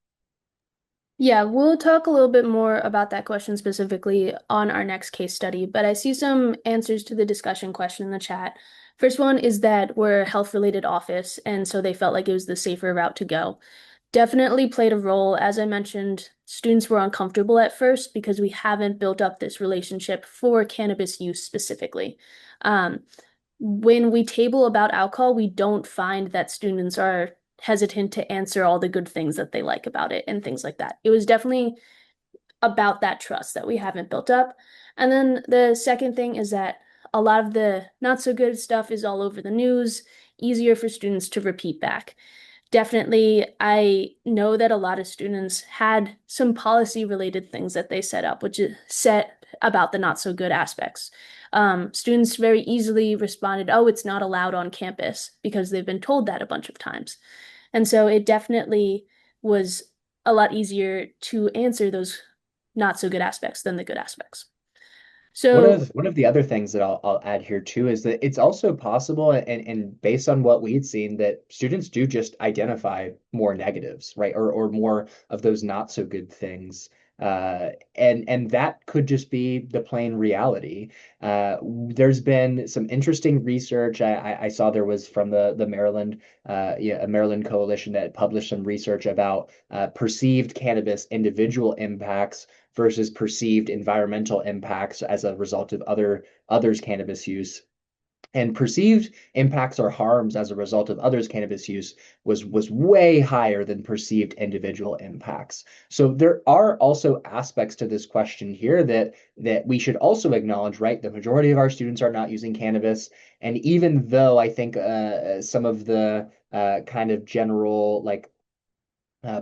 Yeah, we'll talk a little bit more about that question specifically on our next case study, but I see some answers to the discussion question in the chat. First one is that we're a health-related office, and so they felt like it was the safer route to go. Definitely played a role. As I mentioned, students were uncomfortable at first because we haven't built up this relationship for cannabis use specifically. Um, when we table about alcohol, we don't find that students are hesitant to answer all the good things that they like about it and things like that. It was definitely about that trust that we haven't built up. And then the second thing is that a lot of the not so good stuff is all over the news, easier for students to repeat back. Definitely, I know that a lot of students had some policy related things that they set up, which is set about the not so good aspects. Students very easily responded, oh, it's not allowed on campus because they've been told that a bunch of times. And so it definitely was a lot easier to answer those not so good aspects than the good aspects. One So of one of the other things that I'll add here too is that it's also possible and based on what we'd seen that students do just identify more negatives, right? Or more of those not so good things. And that could just be the plain reality. There's been some interesting research. I saw there was from the Maryland a Maryland coalition that published some research about perceived cannabis individual impacts versus perceived environmental impacts as a result of others' cannabis use. And perceived impacts or harms as a result of others' cannabis use was way higher than perceived individual impacts. So there are also aspects to this question here that we should also acknowledge, right? The majority of our students are not using cannabis, and even though I think some of the kind of general like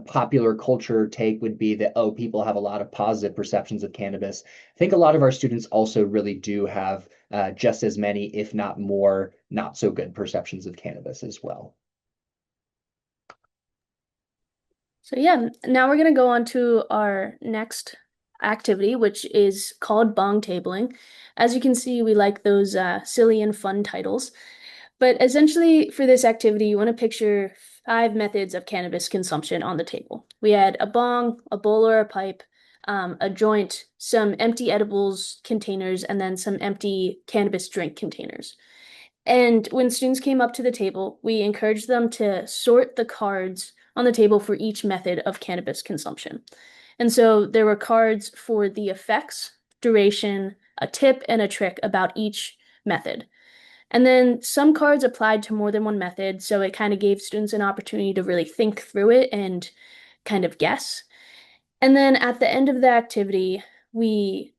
popular culture take would be that, oh, people have a lot of positive perceptions of cannabis. I think a lot of our students also really do have just as many, if not more, not so good perceptions of cannabis as well. So yeah, now we're gonna go on to our next activity, which is called bong tabling. As you can see, we like those silly and fun titles. But essentially, for this activity, you want to picture 5 methods of cannabis consumption on the table. We had a bong, a bowl or a pipe, a joint, some empty edibles containers, and then some empty cannabis drink containers. And when students came up to the table, we encouraged them to sort the cards on the table for each method of cannabis consumption. And so there were cards for the effects, duration, a tip, and a trick about each method. And then some cards applied to more than one method, so it kind of gave students an opportunity to really think through it and kind of guess. And then at the end of the activity, we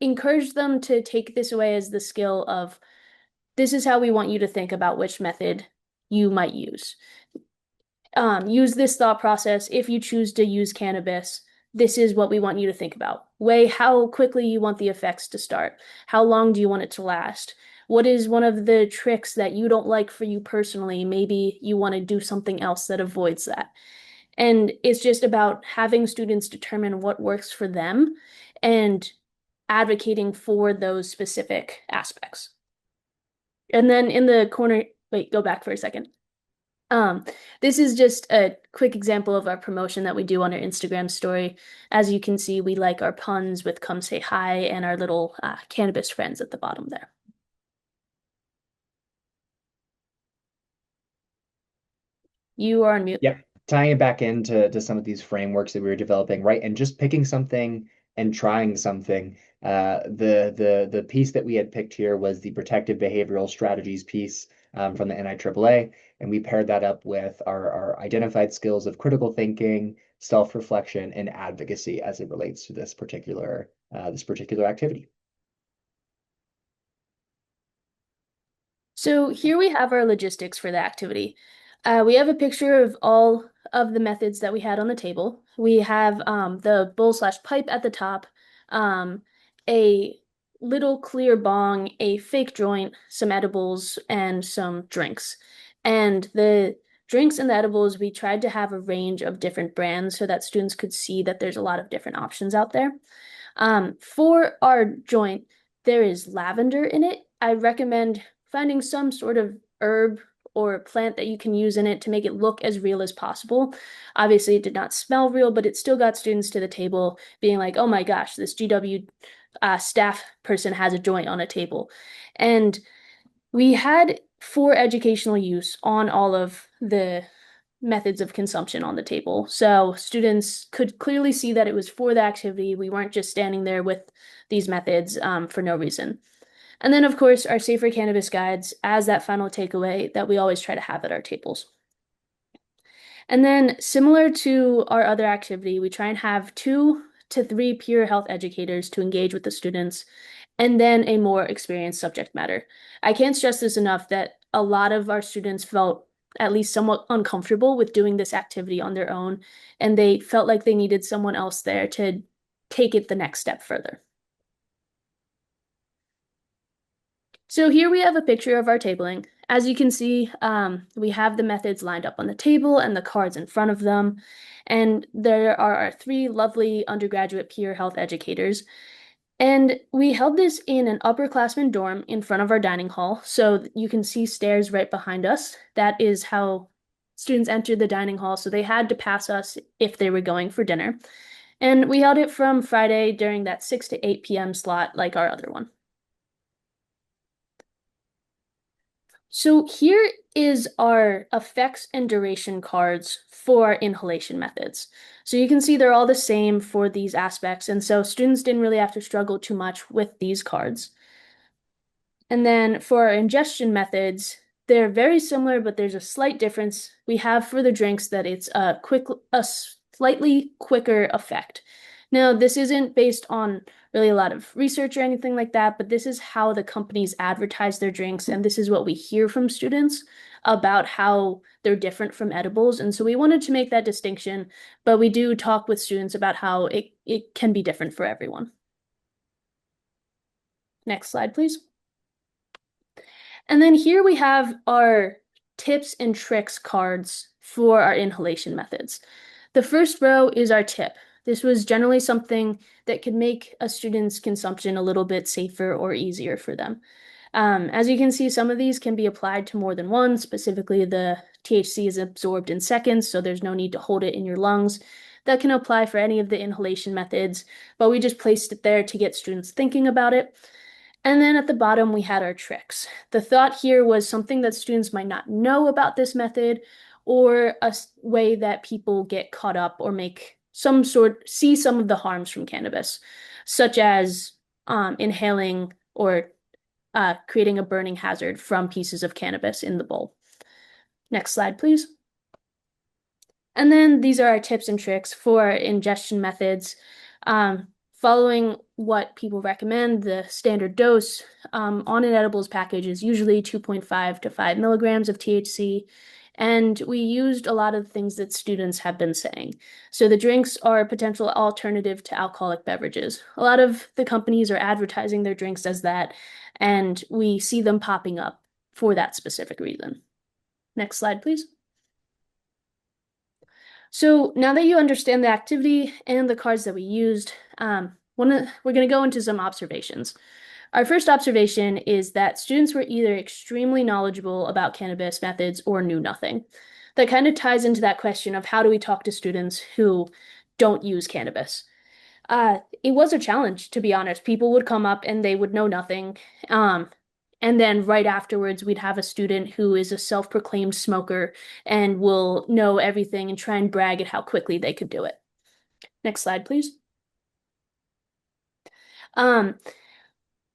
encourage them to take this away as the skill of this is how we want you to think about which method you might use. Use this thought process. If you choose to use cannabis, this is what we want you to think about. Weigh how quickly you want the effects to start. How long do you want it to last? What is one of the tricks that you don't like for you personally? Maybe you want to do something else that avoids that. And it's just about having students determine what works for them and advocating for those specific aspects. And then in the corner, wait, go back for a second. This is just a quick example of our promotion that we do on our Instagram story. As you can see, we like our puns with come say hi and our little cannabis friends at the bottom there. You are on mute. Yep. Tying it back into some of these frameworks that we were developing, right? And just picking something and trying something. The piece that we had picked here was the protective behavioral strategies piece from the NIAAA, and we paired that up with our identified skills of critical thinking, self-reflection, and advocacy as it relates to this particular activity. So here we have our logistics for the activity. We have a picture of all of the methods that we had on the table. We have the bowl/pipe at the top, a little clear bong, a fake joint, some edibles, and some drinks. And the drinks and the edibles, we tried to have a range of different brands so that students could see that there's a lot of different options out there. For our joint, there is lavender in it. I recommend finding some sort of herb or plant that you can use in it to make it look as real as possible. Obviously, it did not smell real, but it still got students to the table being like, oh my gosh, this GW staff person has a joint on a table. And we had for educational use on all of the methods of consumption on the table. So students could clearly see that it was for the activity. We weren't just standing there with these methods for no reason. And then, of course, our safer cannabis guides as that final takeaway that we always try to have at our tables. And then, similar to our other activity, we try and have 2 to 3 peer health educators to engage with the students, and then a more experienced subject matter. I can't stress this enough that a lot of our students felt at least somewhat uncomfortable with doing this activity on their own, and they felt like they needed someone else there to take it the next step further. So here we have a picture of our tabling. As you can see, we have the methods lined up on the table and the cards in front of them. And there are our 3 lovely undergraduate peer health educators. And we held this in an upperclassman dorm in front of our dining hall. So you can see stairs right behind us. That is how students entered the dining hall. So they had to pass us if they were going for dinner. And we held it from Friday during that 6 to 8 p.m. slot like our other one. So here is our effects and duration cards for our inhalation methods. So you can see they're all the same for these aspects, and so students didn't really have to struggle too much with these cards. And then for our ingestion methods, they're very similar, but there's a slight difference. We have for the drinks that it's a slightly quicker effect. Now, this isn't based on really a lot of research or anything like that, but this is how the companies advertise their drinks, and this is what we hear from students about how they're different from edibles. And so we wanted to make that distinction, but we do talk with students about how it can be different for everyone. Next slide, please. And then here we have our tips and tricks cards for our inhalation methods. The first row is our tip. This was generally something that could make a student's consumption a little bit safer or easier for them. As you can see, some of these can be applied to more than one. Specifically, the THC is absorbed in seconds, so there's no need to hold it in your lungs. That can apply for any of the inhalation methods, but we just placed it there to get students thinking about it. And then at the bottom, we had our tricks. The thought here was something that students might not know about this method, or a way that people get caught up or see some of the harms from cannabis, such as inhaling or creating a burning hazard from pieces of cannabis in the bowl. Next slide, please. And then these are our tips and tricks for ingestion methods. Following what people recommend, the standard dose on an edibles package is usually 2.5 to 5 milligrams of THC. And we used a lot of things that students have been saying. So the drinks are a potential alternative to alcoholic beverages. A lot of the companies are advertising their drinks as that, and we see them popping up for that specific reason. Next slide, please. So now that you understand the activity and the cards that we used, we're going to go into some observations. Our first observation is that students were either extremely knowledgeable about cannabis methods or knew nothing. That kind of ties into that question of how do we talk to students who don't use cannabis? It was a challenge, to be honest. People would come up and they would know nothing. And then right afterwards, we'd have a student who is a self-proclaimed smoker and will know everything and try and brag at how quickly they could do it. Next slide, please.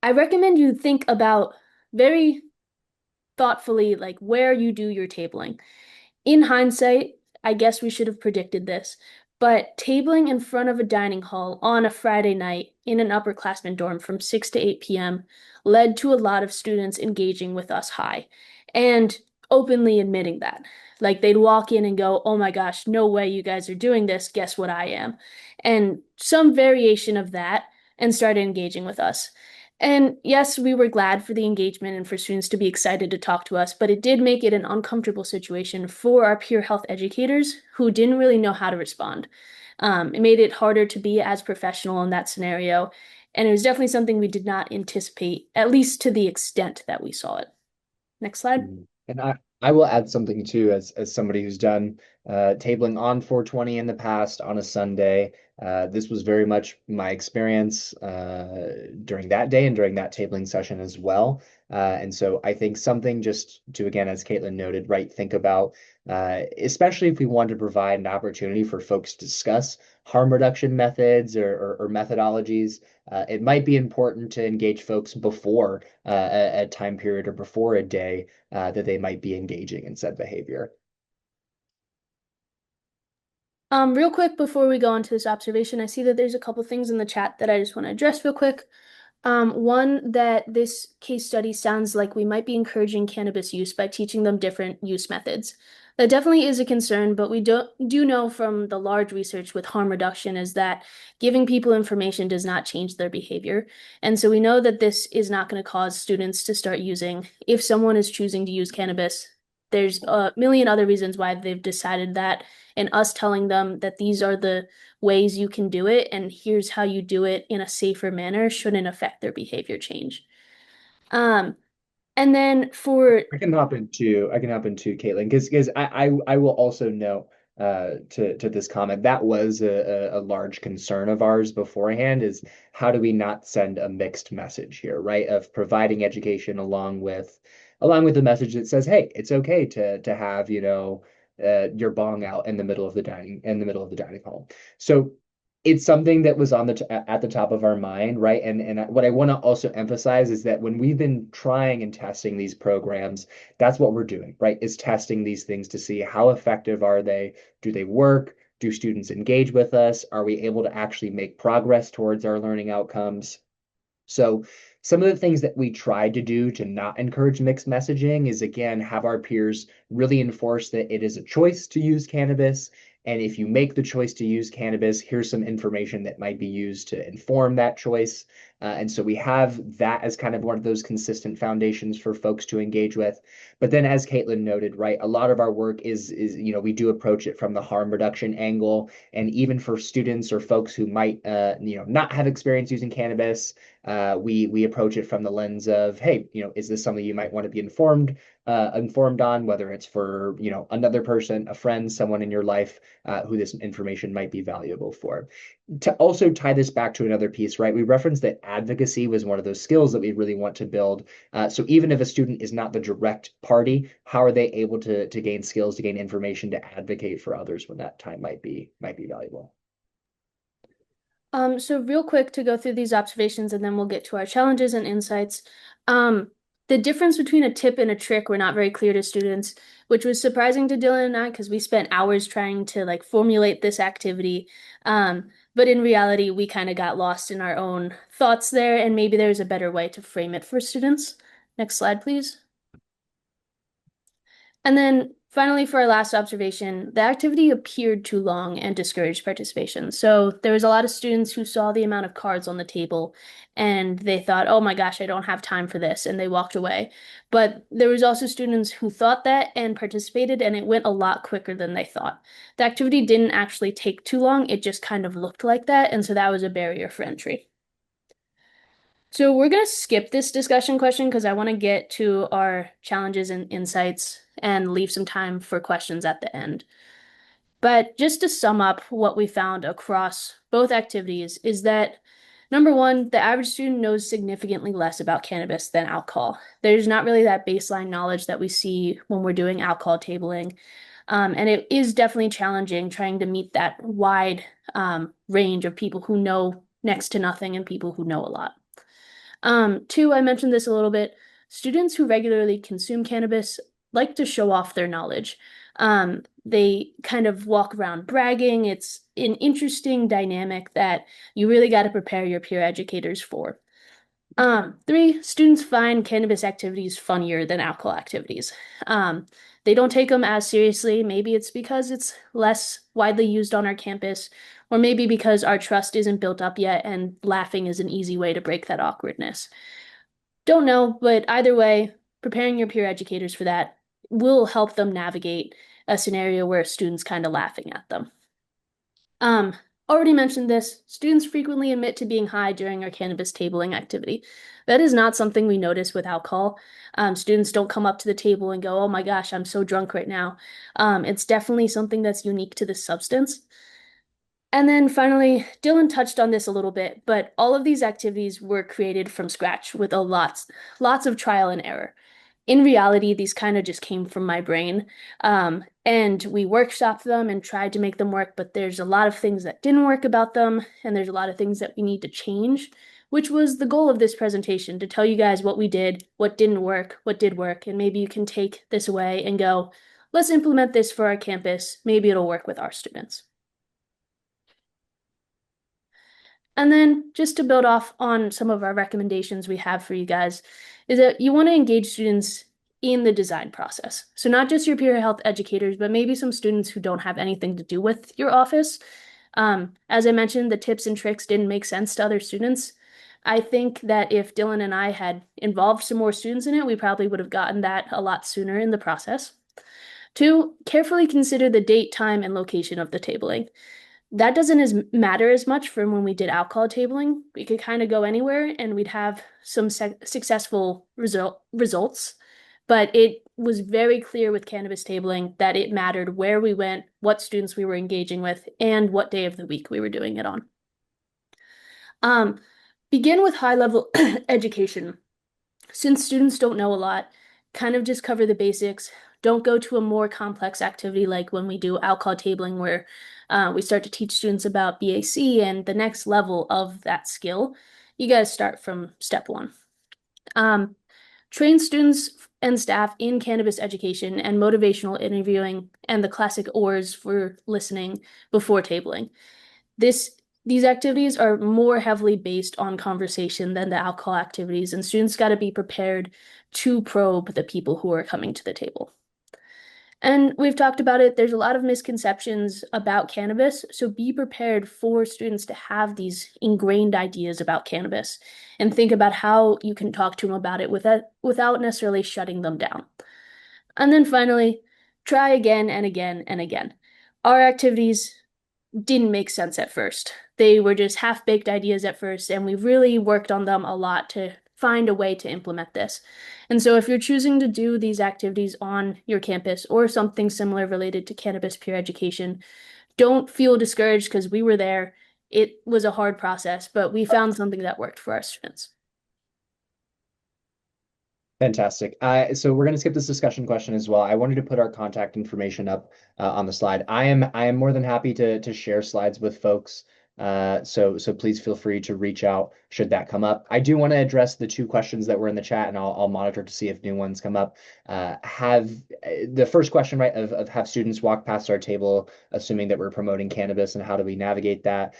I recommend you think about very thoughtfully like where you do your tabling. In hindsight, I guess we should have predicted this, but tabling in front of a dining hall on a Friday night in an upperclassmen dorm from 6 to 8 p.m. led to a lot of students engaging with us high and openly admitting that. Like they'd walk in and go, "Oh my gosh, no way you guys are doing this. Guess what I am?" And some variation of that and started engaging with us. And yes, we were glad for the engagement and for students to be excited to talk to us, but it did make it an uncomfortable situation for our peer health educators who didn't really know how to respond. It made it harder to be as professional in that scenario, and it was definitely something we did not anticipate, at least to the extent that we saw it. Next slide. And I will add something too, as somebody who's done tabling on 420 in the past on a Sunday. This was very much my experience during that day and during that tabling session as well. And so I think something just to, again, as Kaitlyn noted, right, think about, especially if we want to provide an opportunity for folks to discuss harm reduction methods or methodologies, it might be important to engage folks before a time period or before a day that they might be engaging in said behavior. Real quick before we go into this observation, I see that there's a couple things in the chat that I just want to address real quick. One, that this case study sounds like we might be encouraging cannabis use by teaching them different use methods. That definitely is a concern, but we do know from the large research with harm reduction is that giving people information does not change their behavior. And so we know that this is not going to cause students to start using. If someone is choosing to use cannabis, there's a million other reasons why they've decided that, and us telling them that these are the ways you can do it and here's how you do it in a safer manner shouldn't affect their behavior change. And then for I can hop into Kaitlyn because I will also note to this comment that was a large concern of ours beforehand is how do we not send a mixed message here, right? Of providing education along with the message that says, hey, it's okay to have, your bong out in the middle of the dining hall. So it's something that was at the top of our mind, right? And what I want to also emphasize is that when we've been trying and testing these programs, that's what we're doing, right? Is testing these things to see how effective are they? Do they work? Do students engage with us? Are we able to actually make progress towards our learning outcomes? So some of the things that we tried to do to not encourage mixed messaging is, again, have our peers really enforce that it is a choice to use cannabis. And if you make the choice to use cannabis, here's some information that might be used to inform that choice. And so we have that as kind of one of those consistent foundations for folks to engage with. But then, as Kaitlyn noted, right, a lot of our work is we do approach it from the harm reduction angle. And even for students or folks who might, not have experience using cannabis, we approach it from the lens of, hey, is this something you might want to be informed on, whether it's for, another person, a friend, someone in your life who this information might be valuable for. To also tie this back to another piece, right? We referenced that advocacy was one of those skills that we really want to build. So even if a student is not the direct party, how are they able to gain skills, to gain information, to advocate for others when that time might be valuable? So real quick to go through these observations and then we'll get to our challenges and insights. The difference between a tip and a trick were not very clear to students, which was surprising to Dylan and I because we spent hours trying to like formulate this activity. But in reality, we kind of got lost in our own thoughts there, and maybe there's a better way to frame it for students. Next slide, please. And then finally, for our last observation, the activity appeared too long and discouraged participation. So there was a lot of students who saw the amount of cards on the table and they thought, oh my gosh, I don't have time for this, and they walked away. But there was also students who thought that and participated, and it went a lot quicker than they thought. The activity didn't actually take too long, it just kind of looked like that, and so that was a barrier for entry. So we're going to skip this discussion question because I want to get to our challenges and insights and leave some time for questions at the end. But just to sum up what we found across both activities is that number one, the average student knows significantly less about cannabis than alcohol. There's not really that baseline knowledge that we see when we're doing alcohol tabling. And it is definitely challenging trying to meet that wide range of people who know next to nothing and people who know a lot. Two, I mentioned this a little bit. Students who regularly consume cannabis like to show off their knowledge. They kind of walk around bragging. It's an interesting dynamic that you really got to prepare your peer educators for. Three, students find cannabis activities funnier than alcohol activities. They don't take them as seriously. Maybe it's because it's less widely used on our campus, or maybe because our trust isn't built up yet and laughing is an easy way to break that awkwardness. Don't know, but either way, preparing your peer educators for that will help them navigate a scenario where a student's kind of laughing at them. Already mentioned this, students frequently admit to being high during our cannabis tabling activity. That is not something we notice with alcohol. Students don't come up to the table and go, oh my gosh, I'm so drunk right now. It's definitely something that's unique to this substance. And then finally, Dylan touched on this a little bit, but all of these activities were created from scratch with lots of trial and error. In reality, these kind of just came from my brain. And we workshopped them and tried to make them work, but there's a lot of things that didn't work about them, and there's a lot of things that we need to change, which was the goal of this presentation, to tell you guys what we did, what didn't work, what did work, and maybe you can take this away and go, let's implement this for our campus. Maybe it'll work with our students. And then just to build off on some of our recommendations we have for you guys is that you want to engage students in the design process. So not just your peer health educators, but maybe some students who don't have anything to do with your office. As I mentioned, the tips and tricks didn't make sense to other students. I think that if Dylan and I had involved some more students in it, we probably would have gotten that a lot sooner in the process. Two, carefully consider the date, time, and location of the tabling. That doesn't matter as much from when we did alcohol tabling. We could kind of go anywhere and we'd have some successful results. But it was very clear with cannabis tabling that it mattered where we went, what students we were engaging with, and what day of the week we were doing it on. Begin with high-level education. Since students don't know a lot, kind of just cover the basics. Don't go to a more complex activity like when we do alcohol tabling where we start to teach students about BAC and the next level of that skill. You guys start from step one. Train students and staff in cannabis education and motivational interviewing and the classic ORs for listening before tabling. These activities are more heavily based on conversation than the alcohol activities, and students got to be prepared to probe the people who are coming to the table. And we've talked about it, there's a lot of misconceptions about cannabis, so be prepared for students to have these ingrained ideas about cannabis and think about how you can talk to them about it without necessarily shutting them down. And then finally, try again and again and again. Our activities didn't make sense at first. They were just half-baked ideas at first, and we really worked on them a lot to find a way to implement this. And so if you're choosing to do these activities on your campus or something similar related to cannabis peer education, don't feel discouraged because we were there. It was a hard process, but we found something that worked for our students. Fantastic. So we're going to skip this discussion question as well. I wanted to put our contact information up on the slide. I am more than happy to share slides with folks So please feel free to reach out should that come up. I do want to address the two questions that were in the chat, and I'll monitor to see if new ones come up. Have the first question, right, of have students walk past our table, assuming that we're promoting cannabis, and how do we navigate that?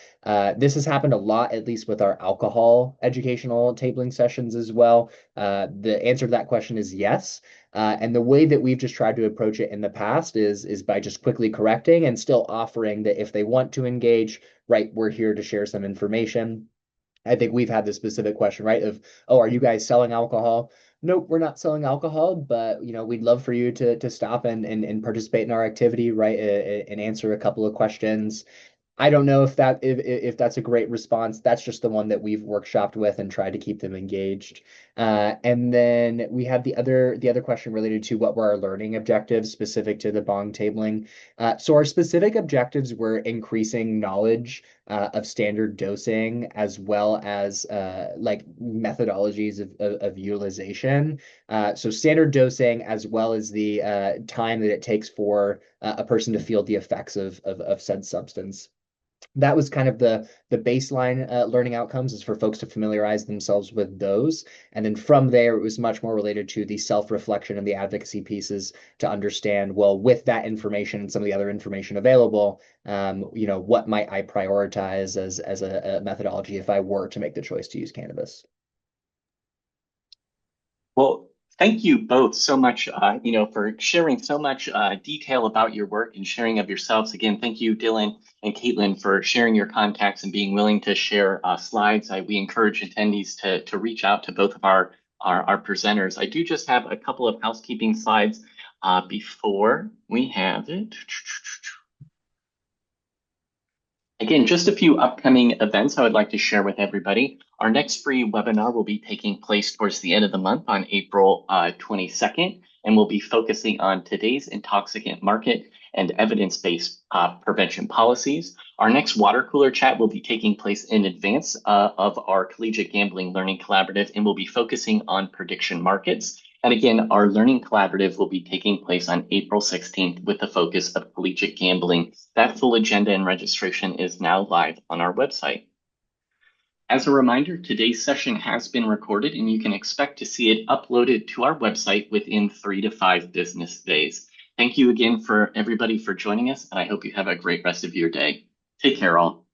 This has happened a lot, at least with our alcohol educational tabling sessions as well. The answer to that question is yes. And the way that we've just tried to approach it in the past is by just quickly correcting and still offering that if they want to engage, right, we're here to share some information. I think we've had the specific question, right, of, oh, are you guys selling alcohol? Nope, we're not selling alcohol, but we'd love for you to stop and participate in our activity, right, and answer a couple of questions. I don't know if that's a great response. That's just the one that we've workshopped with and tried to keep them engaged. And then we have the other question related to what were our learning objectives specific to the bong tabling. So our specific objectives were increasing knowledge of standard dosing as well as like methodologies of utilization. So standard dosing as well as the time that it takes for a person to feel the effects of said substance. That was kind of the baseline learning outcomes, is for folks to familiarize themselves with those. And then from there, it was much more related to the self-reflection and the advocacy pieces to understand, well, with that information and some of the other information available, what might I prioritize as a methodology if I were to make the choice to use cannabis? Well, thank you both so much, for sharing so much detail about your work and sharing of yourselves. Again, thank you, Dylan and Kaitlyn, for sharing your contacts and being willing to share slides. We encourage attendees to reach out to both of our presenters. I do just have a couple of housekeeping slides before we have it. Again, just a few upcoming events I would like to share with everybody. Our next free webinar will be taking place towards the end of the month on April 22nd, and we'll be focusing on today's intoxicant market and evidence-based prevention policies. Our next water cooler chat will be taking place in advance of our Collegiate Gambling Learning Collaborative, and we'll be focusing on prediction markets. And again, our learning collaborative will be taking place on April 16th with the focus of collegiate gambling. That full agenda and registration is now live on our website. As a reminder, today's session has been recorded and you can expect to see it uploaded to our website within 3 to 5 business days. Thank you again for everybody for joining us, and I hope you have a great rest of your day. Take care all.